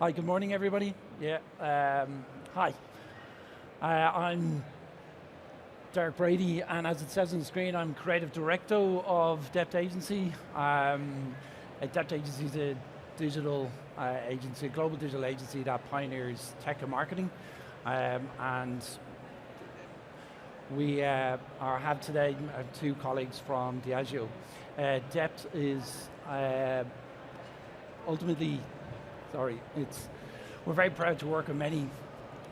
Hi, good morning, everybody. Hi. I'm Derek Brady, and as it says on the screen, I'm creative director of DEPT Agency. DEPT Agency is a digital agency, a global digital agency that pioneers tech and marketing. And we have today two colleagues from Diageo. DEPT is ultimately, we're very proud to work with many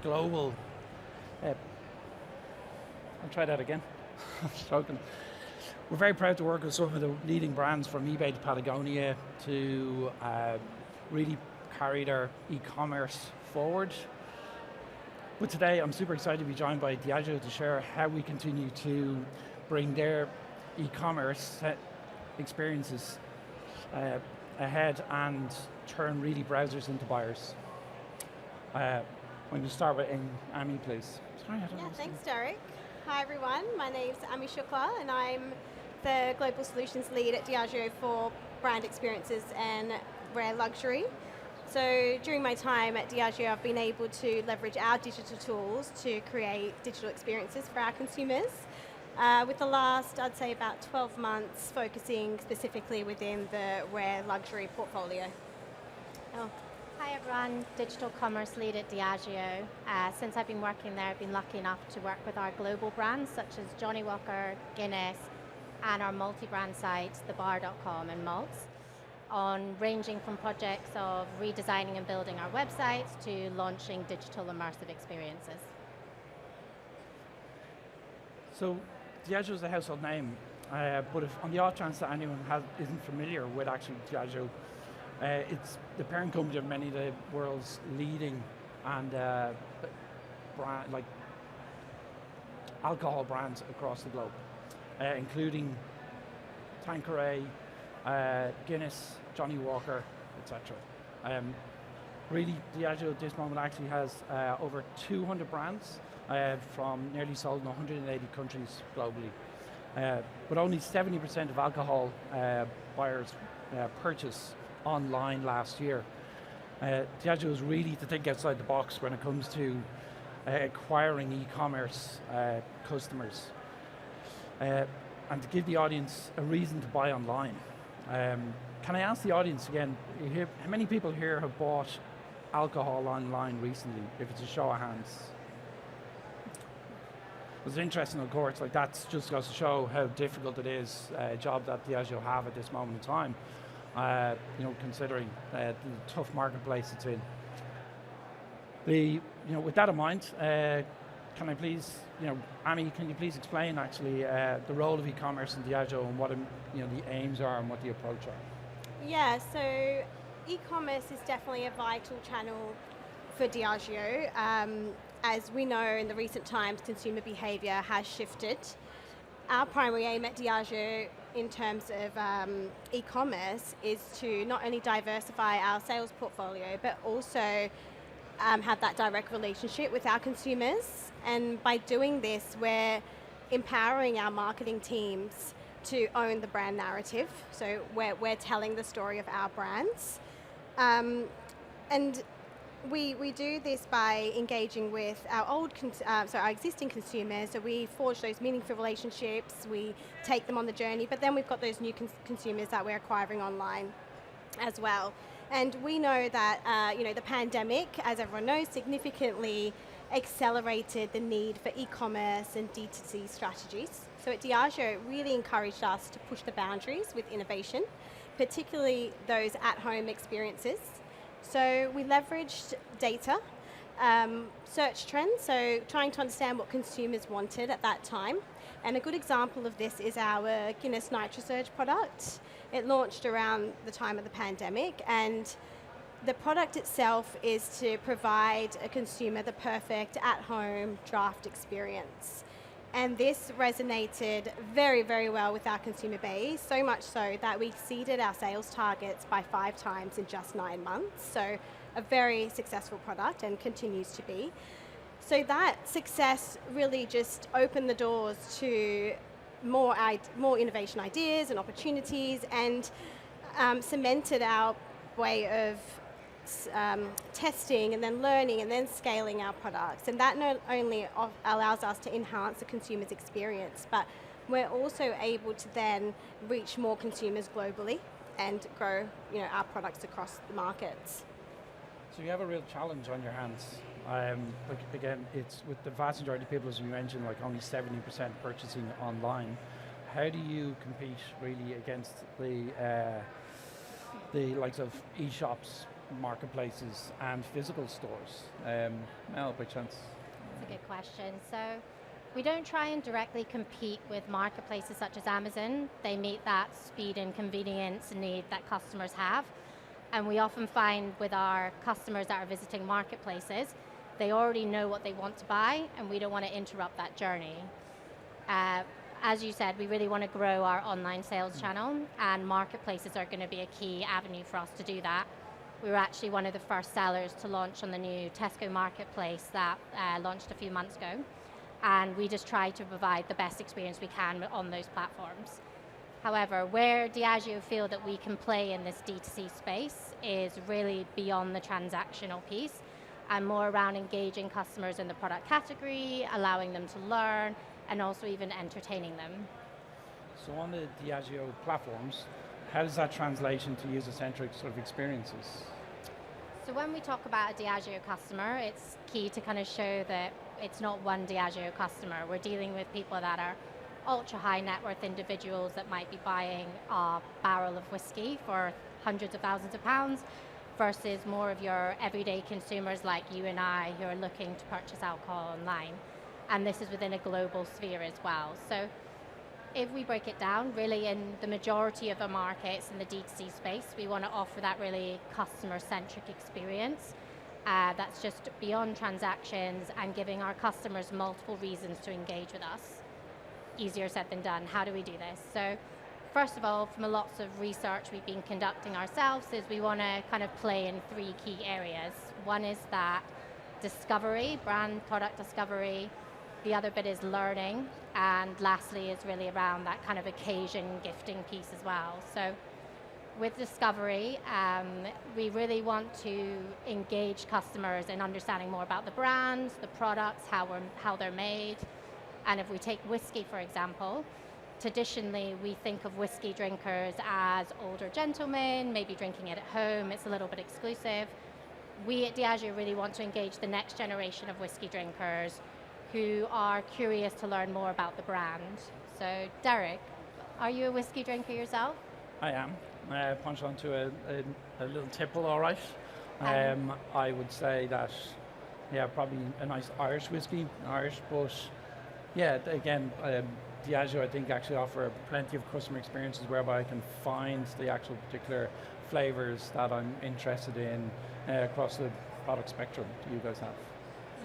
global, I'll try that again, I'm struggling. We're very proud to work with some of the leading brands from eBay to Patagonia to really carry their e-commerce forward. But today I'm super excited to be joined by Diageo to share how we continue to bring their e-commerce experiences ahead and turn really browsers into buyers. I'm going to start with Ami, please. Thanks, Derek. Hi, everyone. My name's Ami Shukla, and I'm the Global Solutions Lead at Diageo for brand experiences and rare luxury. So during my time at Diageo, I've been able to leverage our digital tools to create digital experiences for our consumers. With the last, I'd say about 12 months, focusing specifically within the rare luxury portfolio. Hi everyone, Digital Commerce Lead at Diageo. Since I've been working there, I've been lucky enough to work with our global brands such as Johnnie Walker, Guinness, and our multi-brand sites, thebar.com and Malts, on ranging from projects of redesigning and building our websites to launching digital immersive experiences. So Diageo is a household name, but if on the off chance that anyone isn't familiar with actually Diageo, it's the parent company of many of the world's leading and brand, like alcohol brands across the globe, including Tanqueray, Guinness, Johnnie Walker, etc. Really, Diageo at this moment actually has over 200 brands from nearly sold in 180 countries globally. But only 70% of alcohol buyers purchase online last year. Diageo is really to think outside the box when it comes to acquiring e-commerce customers and to give the audience a reason to buy online. Can I ask the audience again, how many people here have bought alcohol online recently, if it's a show of hands? It's interesting, of course, like that's just goes to show how difficult it is, a job that Diageo have at this moment in time. Considering the tough marketplace it's in. With that in mind, can I please, Ami, can you please explain actually the role of e-commerce in Diageo and what the aims are and what the approach are? Yeah, so e-commerce is definitely a vital channel for Diageo. As we know, in the recent times, consumer behavior has shifted. Our primary aim at Diageo in terms of e-commerce is to not only diversify our sales portfolio, but also have that direct relationship with our consumers. And by doing this, we're empowering our marketing teams to own the brand narrative. So we're telling the story of our brands. And we do this by engaging with our our existing consumers. So we forge those meaningful relationships, we take them on the journey, but then we've got those new consumers that we're acquiring online as well. And we know that the pandemic, as everyone knows, significantly accelerated the need for e-commerce and D2C strategies. So at Diageo, it really encouraged us to push the boundaries with innovation, particularly those at-home experiences. So we leveraged data, search trends, so trying to understand what consumers wanted at that time. And a good example of this is our Guinness NitroSurge product. It launched around the time of the pandemic, and the product itself is to provide a consumer the perfect at-home draft experience. And this resonated very, very well with our consumer base, so much so that we exceeded our sales targets by 5 times in just 9 months. So a very successful product and continues to be. So that success really just opened the doors to more innovation ideas and opportunities, and cemented our way of it's testing and then learning and then scaling our products. And that not only allows us to enhance the consumer's experience, but we're also able to then reach more consumers globally and grow, our products across the markets. So you have a real challenge on your hands. Again, it's with the vast majority of people, as you mentioned, like only 70% purchasing online. How do you compete really against the likes of e-shops, marketplaces, and physical stores? Mel, by chance? That's a good question. So we don't try and directly compete with marketplaces such as Amazon. They meet that speed and convenience need that customers have. And we often find with our customers that are visiting marketplaces, they already know what they want to buy, and we don't want to interrupt that journey. As you said, we really want to grow our online sales channel, and marketplaces are going to be a key avenue for us to do that. We were actually one of the first sellers to launch on the new Tesco marketplace that launched a few months ago, and we just try to provide the best experience we can on those platforms. However, where Diageo feel that we can play in this D2C space is really beyond the transactional piece and more around engaging customers in the product category, allowing them to learn, and also even entertaining them. So on the Diageo platforms, how does that translate into user-centric sort of experiences? So when we talk about a Diageo customer, it's key to kind of show that it's not one Diageo customer. We're dealing with people that are ultra high net worth individuals that might be buying a barrel of whiskey for hundreds of thousands of pounds versus more of your everyday consumers like you and I who are looking to purchase alcohol online. And this is within a global sphere as well. So if we break it down, really in the majority of the markets in the D2C space, we want to offer that really customer-centric experience that's just beyond transactions and giving our customers multiple reasons to engage with us. Easier said than done. How do we do this? So first of all, from lots of research we've been conducting ourselves, is we want to kind of play in three key areas. One is that discovery, brand product discovery. The other bit is learning, and lastly is really around that kind of occasion gifting piece as well. So with discovery, we really want to engage customers in understanding more about the brands, the products, how they're made. And if we take whiskey, for example, traditionally we think of whiskey drinkers as older gentlemen, maybe drinking it at home, it's a little bit exclusive. We at Diageo really want to engage the next generation of whiskey drinkers who are curious to learn more about the brand. So Derek, are you a whiskey drinker yourself? I am. Punch on to a little tipple, all right. I would say that, probably a nice Irish whiskey, but again, Diageo I think actually offer plenty of customer experiences whereby I can find the actual particular flavors that I'm interested in across the product spectrum that you guys have.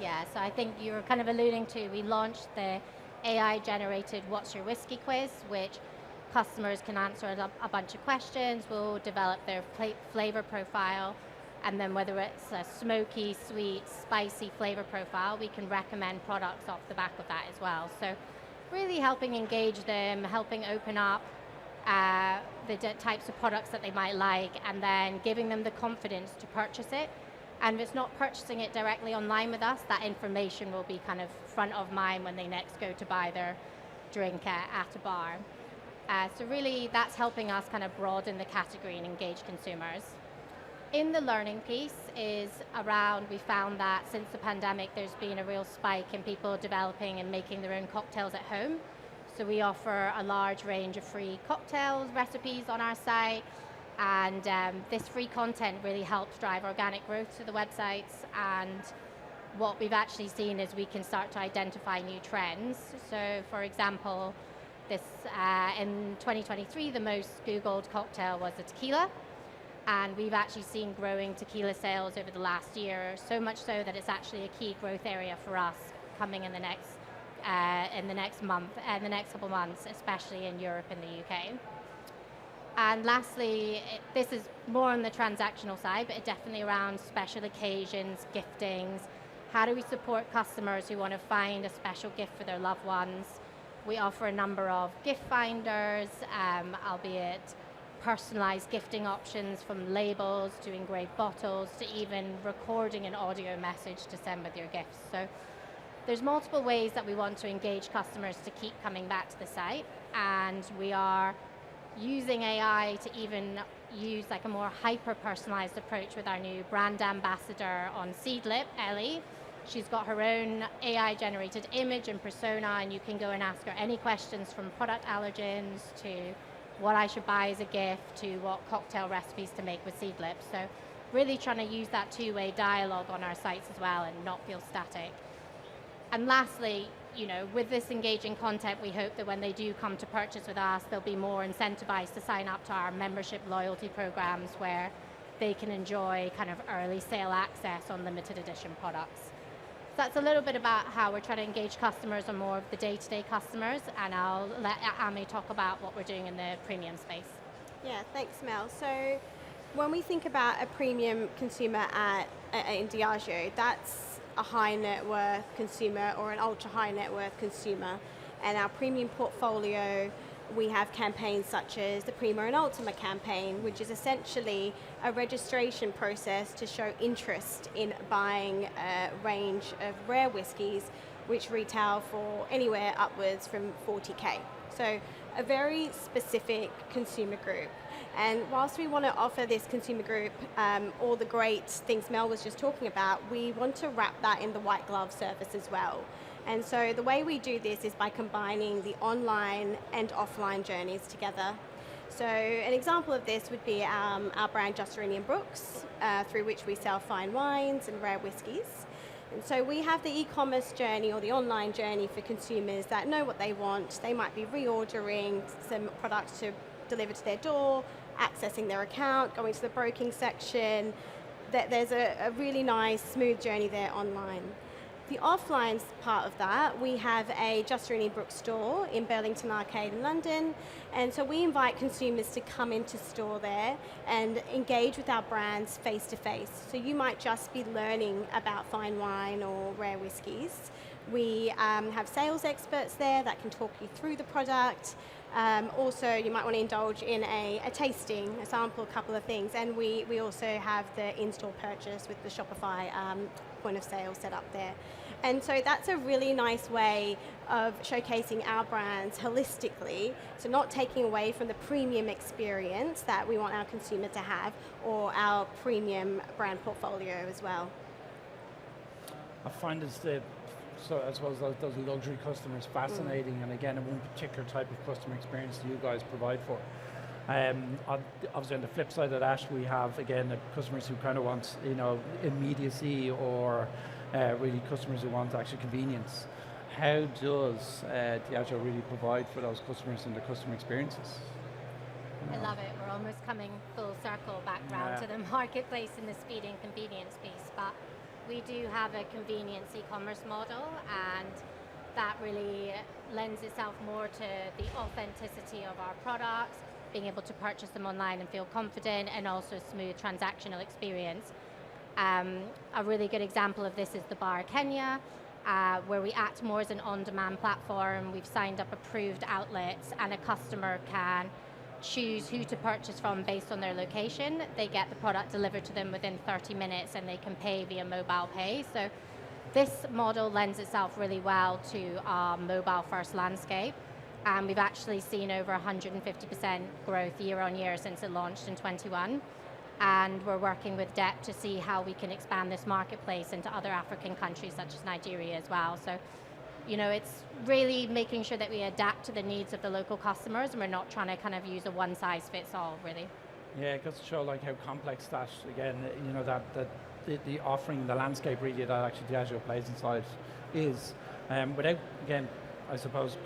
Yeah, so I think you were kind of alluding to, we launched the AI-generated What's Your Whiskey quiz, which customers can answer a bunch of questions, we'll develop their flavor profile, and then whether it's a smoky, sweet, spicy flavor profile, we can recommend products off the back of that as well. So really helping engage them, helping open up the types of products that they might like, and then giving them the confidence to purchase it. And if it's not purchasing it directly online with us, that information will be kind of front of mind when they next go to buy their drink at a bar. So really that's helping us kind of broaden the category and engage consumers. In the learning piece is around, we found that since the pandemic there's been a real spike in people developing and making their own cocktails at home. So we offer a large range of free cocktails recipes on our site, and this free content really helps drive organic growth to the websites, and what we've actually seen is we can start to identify new trends. So for example, this in 2023 the most Googled cocktail was a tequila, and we've actually seen growing tequila sales over the last year, so much so that it's actually a key growth area for us coming in the next couple months, especially in Europe and the UK. And lastly, this is more on the transactional side, but definitely around special occasions, giftings. How do we support customers who want to find a special gift for their loved ones? We offer a number of gift finders, albeit personalized gifting options, from labels to engraved bottles to even recording an audio message to send with your gifts. So there's multiple ways that we want to engage customers to keep coming back to the site, and we are using AI to even use like a more hyper-personalized approach with our new brand ambassador on Seedlip, Ellie. She's got her own AI-generated image and persona, and you can go and ask her any questions from product allergens to what I should buy as a gift to what cocktail recipes to make with Seedlip. So really trying to use that two-way dialogue on our sites as well and not feel static. And lastly, with this engaging content, we hope that when they do come to purchase with us, they'll be more incentivized to sign up to our membership loyalty programs where they can enjoy kind of early sale access on limited edition products. So that's a little bit about how we're trying to engage customers and more of the day-to-day customers, and I'll let Ami talk about what we're doing in the premium space. Yeah, thanks, Mel. So when we think about a premium consumer in Diageo, that's a high net worth consumer or an ultra high net worth consumer. And our premium portfolio, we have campaigns such as the Prima and Ultima campaign, which is essentially a registration process to show interest in buying a range of rare whiskies, which retail for anywhere upwards from 40K. So a very specific consumer group. And whilst we want to offer this consumer group all the great things Mel was just talking about, we want to wrap that in the white glove service as well. And so the way we do this is by combining the online and offline journeys together. So an example of this would be our brand Justerini & Brooks, through which we sell fine wines and rare whiskies. And so we have the e-commerce journey or the online journey for consumers that know what they want. They might be reordering some products to deliver to their door, accessing their account, going to the broking section. There's a really nice, smooth journey there online. The offline part of that, we have a Justerini Brooks store in Burlington Arcade in London, and so we invite consumers to come into store there and engage with our brands face to face. So you might just be learning about fine wine or rare whiskies. We have sales experts there that can talk you through the product. Also, you might want to indulge in a tasting, a sample, a couple of things, and we also have the in-store purchase with the Shopify point of sale set up there. And so that's a really nice way of showcasing our brands holistically, so not taking away from the premium experience that we want our consumer to have, or our premium brand portfolio as well. I find I suppose those luxury customers fascinating, and again, one particular type of customer experience that you guys provide for. Obviously on the flip side of that, we have again the customers who kind of want immediacy, or really customers who want actual convenience. How does Diageo really provide for those customers and their customer experiences? I love it. We're almost coming full circle back round to the marketplace and the speed and convenience piece, but we do have a convenience e-commerce model, and that really lends itself more to the authenticity of our products, being able to purchase them online and feel confident, and also smooth transactional experience. A really good example of this is the bar Kenya, where we act more as an on-demand platform. We've signed up approved outlets, and a customer can choose who to purchase from based on their location. They get the product delivered to them within 30 minutes, and they can pay via mobile pay. So this model lends itself really well to our mobile-first landscape. And we've actually seen over 150% growth year on year since it launched in 21. And we're working with DEPT to see how we can expand this marketplace into other African countries such as Nigeria as well. So, it's really making sure that we adapt to the needs of the local customers, and we're not trying to kind of use a one-size-fits-all, really. Yeah, it goes to show how complex that, again, that the offering, the landscape really that actually Diageo plays inside is, without, again, I suppose,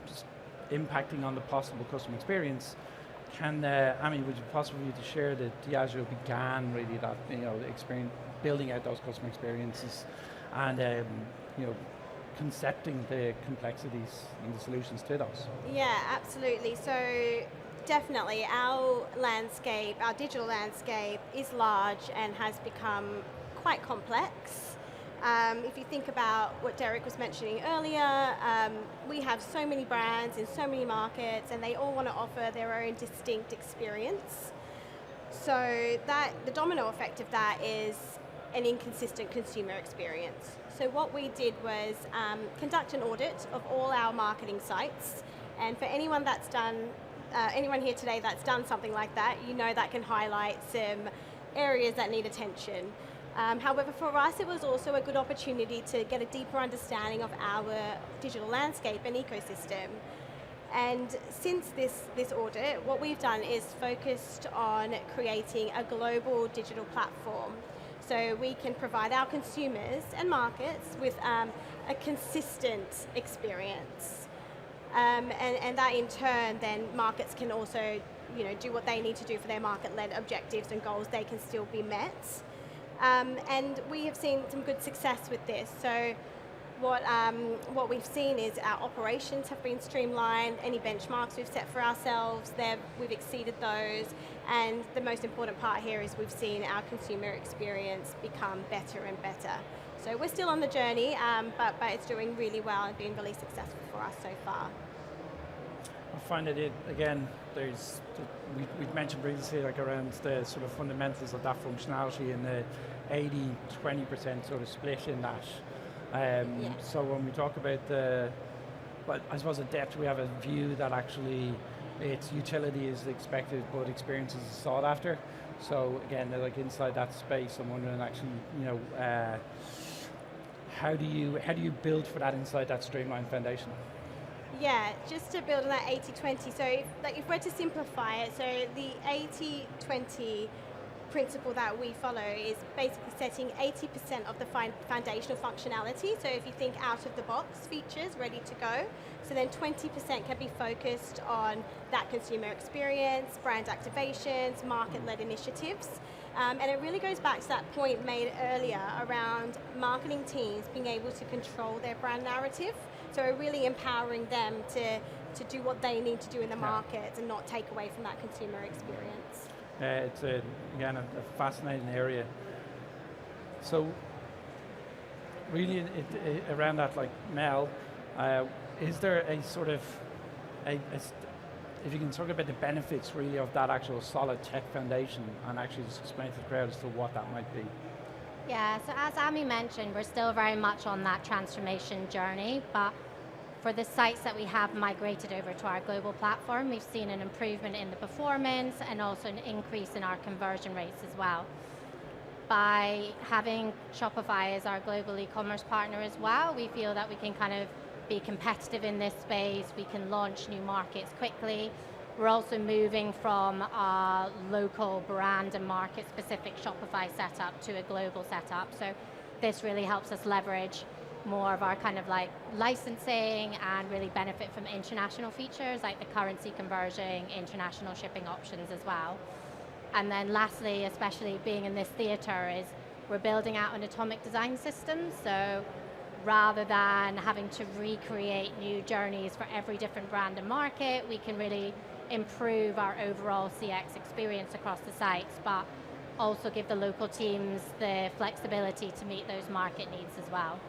just impacting on the possible customer experience. Would you possibly to share that Diageo began really that, experience, building out those customer experiences, and concepting the complexities and the solutions to those? Yeah, absolutely. So definitely our landscape, our digital landscape is large and has become quite complex. If you think about what Derek was mentioning earlier, we have so many brands in so many markets, and they all want to offer their own distinct experience. So the domino effect of that is an inconsistent consumer experience. So what we did was conduct an audit of all our marketing sites, and for anyone here today that's done something like that, that can highlight some areas that need attention. However, for us, it was also a good opportunity to get a deeper understanding of our digital landscape and ecosystem. And since this audit, what we've done is focused on creating a global digital platform. So we can provide our consumers and markets with a consistent experience. And that in turn, then markets can also do what they need to do for their market-led objectives and goals. They can still be met. And we have seen some good success with this. So what we've seen is our operations have been streamlined. Any benchmarks we've set for ourselves, we've exceeded those. And the most important part here is we've seen our consumer experience become better and better. So we're still on the journey, but it's doing really well and being really successful for us so far. I find that we've mentioned previously around the sort of fundamentals of that functionality and the 80-20% sort of split in that. So when we talk about I suppose at DEPT we have a view that actually its utility is expected but experience is sought after. So again, like inside that space, I'm wondering actually, how do you build for that inside that streamlined foundation? Yeah, just to build on that 80-20, so if we're to simplify it, so the 80-20 principle that we follow is basically setting 80% of the foundational functionality. So if you think out of the box features ready to go, so then 20% can be focused on that consumer experience, brand activations, market-led initiatives. And it really goes back to that point made earlier around marketing teams being able to control their brand narrative. So we're really empowering them to do what they need to do in the market and not take away from that consumer experience. It's again a fascinating area. So really around that, like Mel, is there a sort of, if you can talk about the benefits really of that actual solid tech foundation and actually just explain to the crowd as to what that might be? Yeah, so as Ami mentioned, we're still very much on that transformation journey, but for the sites that we have migrated over to our global platform, we've seen an improvement in the performance and also an increase in our conversion rates as well. By having Shopify as our global e-commerce partner as well, we feel that we can kind of be competitive in this space, we can launch new markets quickly. We're also moving from a local brand and market specific Shopify setup to a global setup. So this really helps us leverage more of our kind of like licensing and really benefit from international features like the currency conversion, international shipping options as well. And then lastly, especially being in this theater, is we're building out an atomic design system. So rather than having to recreate new journeys for every different brand and market, we can really improve our overall CX experience across the sites, but also give the local teams the flexibility to meet those market needs as well.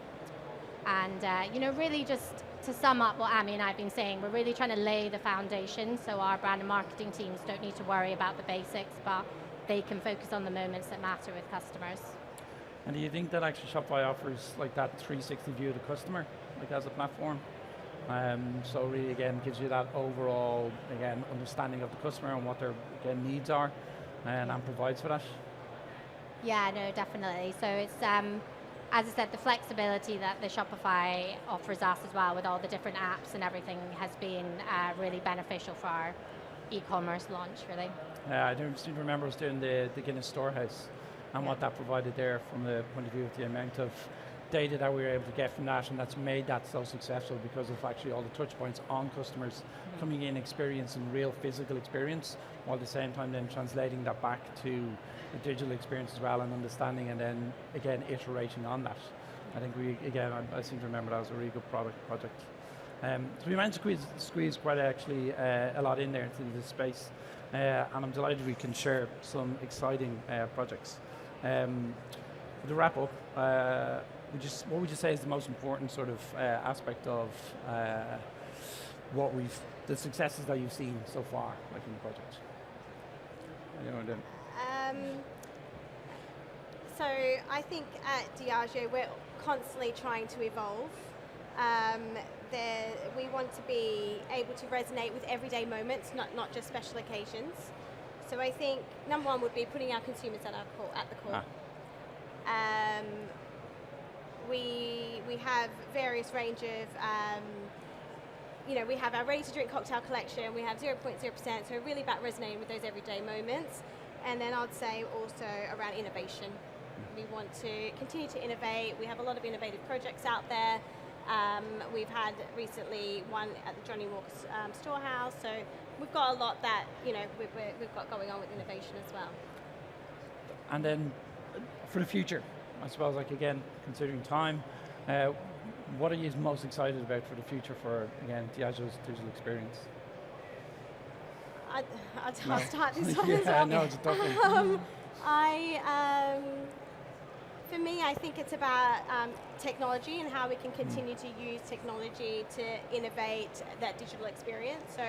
And really just to sum up what Ami and I have been saying, we're really trying to lay the foundation so our brand and marketing teams don't need to worry about the basics, but they can focus on the moments that matter with customers. And do you think that actually Shopify offers like that 360 view of the customer, like as a platform? So really again gives you that overall understanding of the customer and what their needs are, and provides for that? Yeah, no, definitely. So it's as I said, the flexibility that the Shopify offers us as well with all the different apps and everything has been really beneficial for our e-commerce launch, really. I don't seem to remember us doing the Guinness Storehouse and what that provided there from the point of view of the amount of data that we were able to get from that, and that's made that so successful because of actually all the touch points on customers coming in, experiencing real physical experience, while at the same time then translating that back to the digital experience as well and understanding, and then again iterating on that. I think I seem to remember that was a really good project. So we managed to squeeze quite actually a lot in there into this space, and I'm delighted we can share some exciting projects. to wrap up, what would you say is the most important sort of aspect of the successes that you've seen so far, like in the project? So I think at Diageo we're constantly trying to evolve. We want to be able to resonate with everyday moments, not just special occasions. So I think number one would be putting our consumers at the core. We have various range of, we have our ready-to-drink cocktail collection, we have 0.0%, so really about resonating with those everyday moments. And then I'd say also around innovation. We want to continue to innovate. We have a lot of innovative projects out there. We've had recently one at the Johnny Walker's storehouse, so we've got a lot that we've got going on with innovation as well. And then for the future, I suppose, like again, considering time, what are you most excited about for the future for, again, Diageo's digital experience? I'll start this one as well. Yeah, no, it's a tough one. For me, I think it's about technology and how we can continue to use technology to innovate that digital experience. So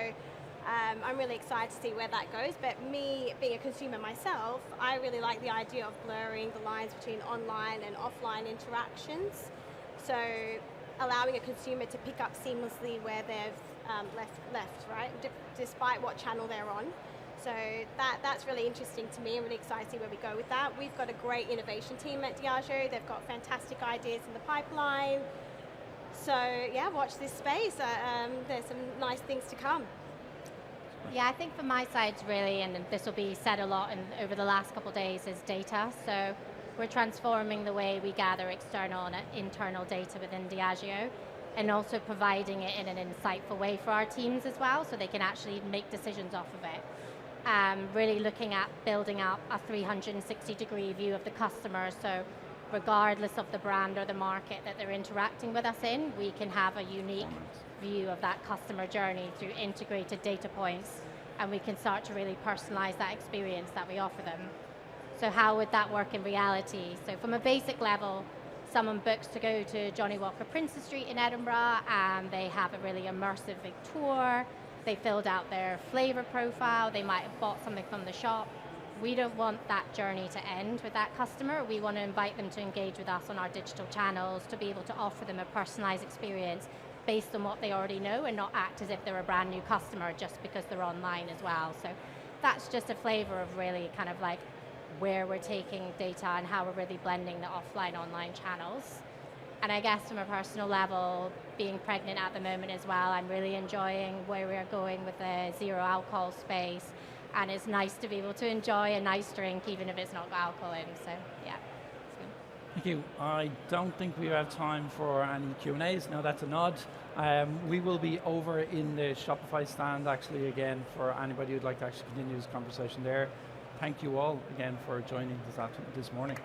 I'm really excited to see where that goes. But me, being a consumer myself, I really like the idea of blurring the lines between online and offline interactions. So allowing a consumer to pick up seamlessly where they've left, right? Despite what channel they're on. So that's really interesting to me. I'm really excited to see where we go with that. We've got a great innovation team at Diageo. They've got fantastic ideas in the pipeline. So yeah, watch this space. There's some nice things to come. Yeah, I think from my side really, and this will be said a lot over the last couple of days, is data. So we're transforming the way we gather external and internal data within Diageo, and also providing it in an insightful way for our teams as well, so they can actually make decisions off of it. Really looking at building up a 360-degree view of the customer, so regardless of the brand or the market that they're interacting with us in, we can have a unique view of that customer journey through integrated data points, and we can start to really personalize that experience that we offer them. So how would that work in reality? So from a basic level, someone books to go to Johnny Walker Princes Street in Edinburgh, and they have a really immersive big tour. They filled out their flavor profile. They might have bought something from the shop. We don't want that journey to end with that customer. We want to invite them to engage with us on our digital channels, to be able to offer them a personalized experience based on what they already know, and not act as if they're a brand new customer just because they're online as well. So that's just a flavor of really kind of like where we're taking data and how we're really blending the offline-online channels. And I guess from a personal level, being pregnant at the moment as well, I'm really enjoying where we're going with the zero alcohol space, and it's nice to be able to enjoy a nice drink even if it's not got alcohol in, so yeah. Thank you. I don't think we have time for any Q&As. No, that's a nod. We will be over in the Shopify stand actually again for anybody who'd like to actually continue this conversation there. Thank you all again for joining this morning.